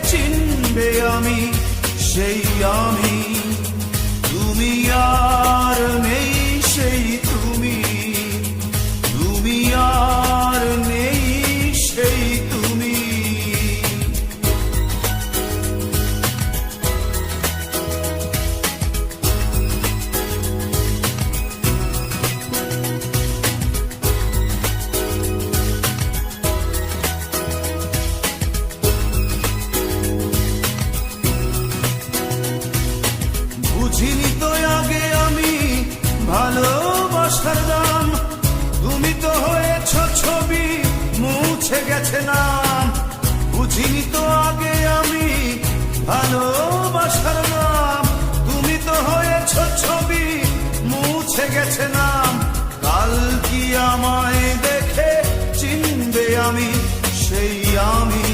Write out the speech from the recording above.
চিনবে আমি সেই আমি। তুমি আর নেই সেই তুমি, তুমি আর নেই সেই তুমি। বুঝিনি তো আগে আমি ভালোবাসার দাম, তুমি তো হয়েছ ছবি মুছে গেছে নাম। বুঝিনি তো আগে আমি ভালোবাসার দাম, তুমি তো হয়েছ ছবি মুছে গেছে নাম। কাল কি আমায় দেখে চিনবে আমি সেই আমি।